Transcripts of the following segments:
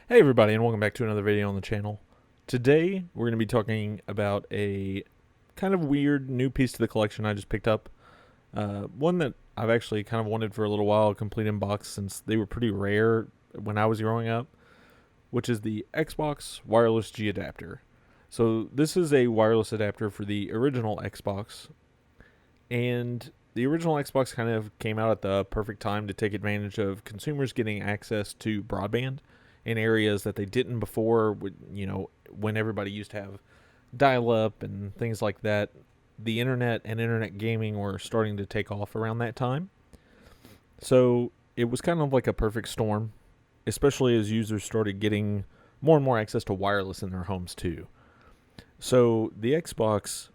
Hey everybody, and welcome back to another video on the channel. Today we're going to be talking about a kind of weird new piece to the collection I just picked up. One that I've actually kind of wanted for a little while, a complete in box, since they were pretty rare when I was growing up, which is the Xbox Wireless G adapter. So this is a wireless adapter for the original Xbox, and the original Xbox kind of came out at the perfect time to take advantage of consumers getting access to broadband in areas that they didn't before. When everybody used to have dial-up and things like that, the internet and internet gaming were starting to take off around that time. So it was kind of like a perfect storm, especially as users started getting more and more access to wireless in their homes too. So the Xbox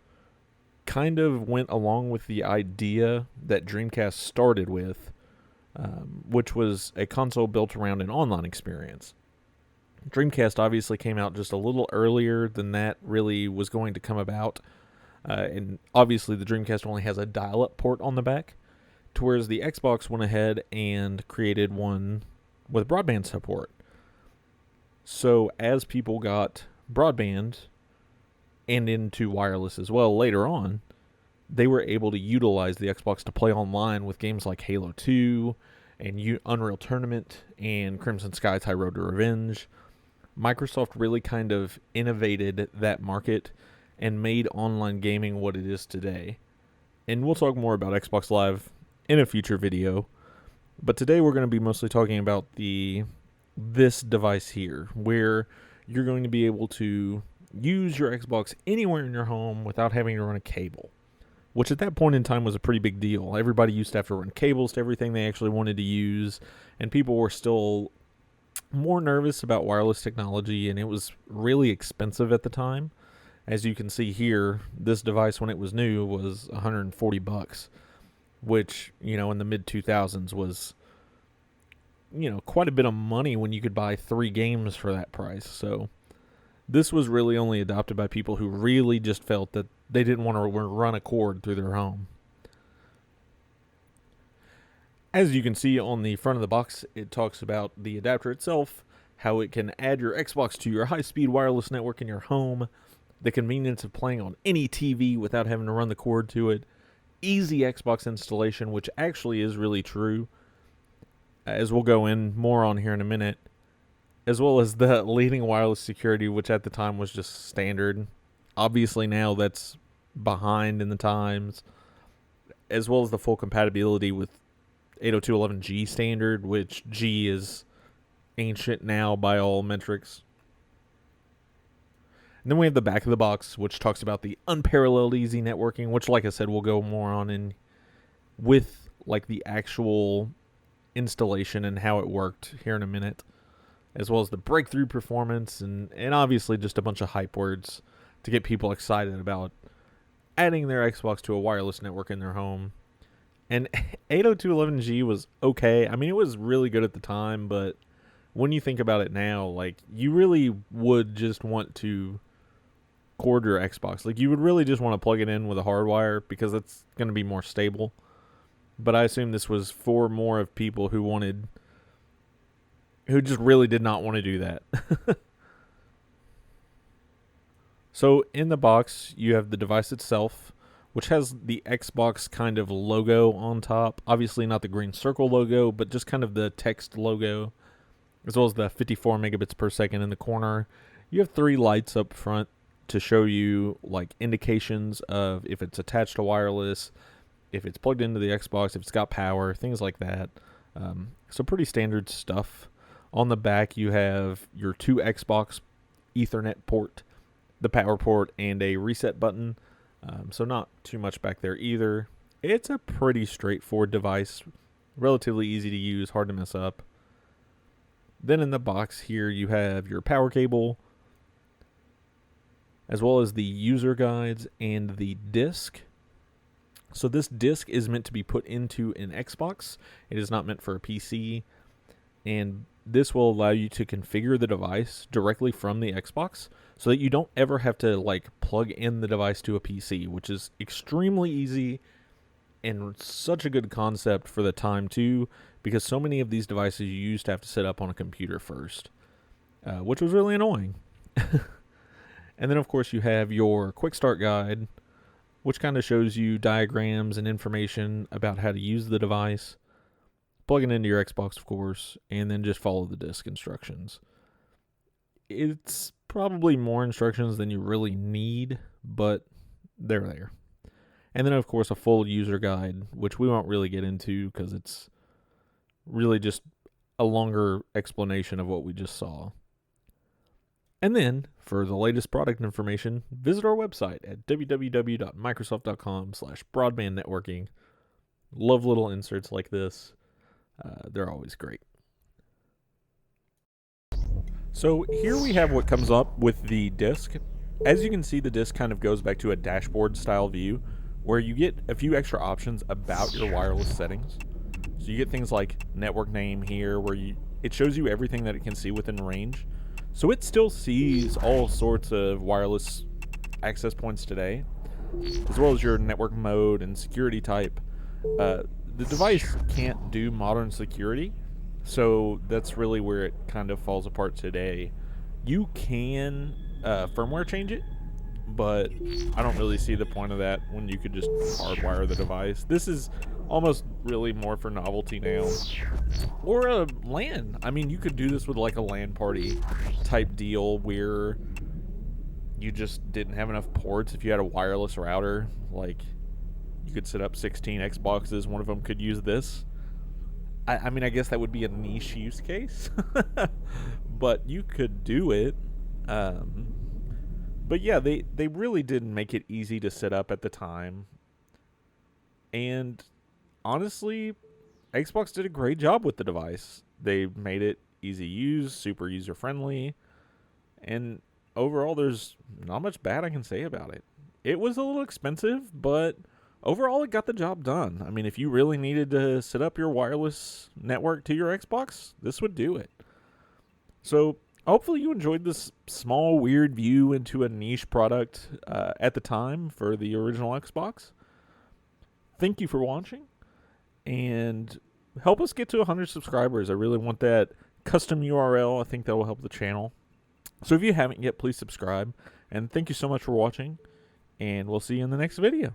kind of went along with the idea that Dreamcast started with, which was a console built around an online experience. Dreamcast obviously came out just a little earlier than that really was going to come about. And obviously the Dreamcast only has a dial-up port on the back, to whereas the Xbox went ahead and created one with broadband support. So as people got broadband and into wireless as well later on, they were able to utilize the Xbox to play online with games like Halo 2 and Unreal Tournament and Crimson Sky's High Road to Revenge. Microsoft really kind of innovated that market and made online gaming what it is today. And we'll talk more about Xbox Live in a future video. But today we're going to be mostly talking about this device here, where you're going to be able to use your Xbox anywhere in your home without having to run a cable, which at that point in time was a pretty big deal. Everybody used to have to run cables to everything they actually wanted to use, and people were still more nervous about wireless technology, and it was really expensive at the time. As you can see here, this device when it was new was $140, which, in the mid 2000s was, quite a bit of money when you could buy 3 games for that price. So this was really only adopted by people who really just felt that they didn't want to run a cord through their home. As you can see on the front of the box, it talks about the adapter itself, how it can add your Xbox to your high-speed wireless network in your home, the convenience of playing on any TV without having to run the cord to it, easy Xbox installation, which actually is really true, as we'll go in more on here in a minute, as well as the leading wireless security, which at the time was just standard. Obviously now that's behind in the times, as well as the full compatibility with 802.11g standard, which G is ancient now by all metrics. And then we have the back of the box, which talks about the unparalleled easy networking, which, like I said, we'll go more on in with like the actual installation and how it worked here in a minute, as well as the breakthrough performance and obviously just a bunch of hype words to get people excited about adding their Xbox to a wireless network in their home. And 802.11g was okay. I mean, it was really good at the time, but when you think about it now, like, you really would just want to cord your Xbox. Like, you would really just want to plug it in with a hardwire because that's going to be more stable. But I assume this was for more of people who just really did not want to do that. So in the box, you have the device itself, which has the Xbox kind of logo on top. Obviously not the green circle logo, but just kind of the text logo, as well as the 54 megabits per second in the corner. You have 3 lights up front to show you like indications of if it's attached to wireless, if it's plugged into the Xbox, if it's got power, things like that. So pretty standard stuff. On the back, you have your 2 Xbox Ethernet port, the power port, and a reset button. So not too much back there either. It's a pretty straightforward device, relatively easy to use, hard to mess up. Then in the box here you have your power cable, as well as the user guides and the disc. So this disc is meant to be put into an Xbox. It is not meant for a PC. And this will allow you to configure the device directly from the Xbox so that you don't ever have to like plug in the device to a PC, which is extremely easy and such a good concept for the time too, because so many of these devices you used to have to set up on a computer first. which was really annoying. And then, of course, you have your quick start guide, which kind of shows you diagrams and information about how to use the device. Plug it into your Xbox, of course, and then just follow the disk instructions. It's probably more instructions than you really need, but they're there. And then, of course, a full user guide, which we won't really get into because it's really just a longer explanation of what we just saw. And then, for the latest product information, visit our website at www.microsoft.com/broadband networking. Love little inserts like this. They're always great. So here we have what comes up with the disk. As you can see, the disk kind of goes back to a dashboard style view where you get a few extra options about your wireless settings. So you get things like network name here where it shows you everything that it can see within range. So it still sees all sorts of wireless access points today, as well as your network mode and security type. The device can't do modern security, so that's really where it kind of falls apart today. You can firmware change it, but I don't really see the point of that when you could just hardwire the device. This is almost really more for novelty now. Or a LAN. I mean, you could do this with like a LAN party type deal where you just didn't have enough ports. If you had a wireless router, like you could set up 16 Xboxes, one of them could use this. I mean, I guess that would be a niche use case, but you could do it. But yeah, they really didn't make it easy to set up at the time. And honestly, Xbox did a great job with the device. They made it easy to use, super user friendly, and overall there's not much bad I can say about it. It was a little expensive, but overall it got the job done. I mean, if you really needed to set up your wireless network to your Xbox, this would do it. So hopefully you enjoyed this small weird view into a niche product at the time for the original Xbox. Thank you for watching, and help us get to 100 subscribers. I really want that custom URL. I think that will help the channel. So if you haven't yet, please subscribe, and thank you so much for watching, and we'll see you in the next video.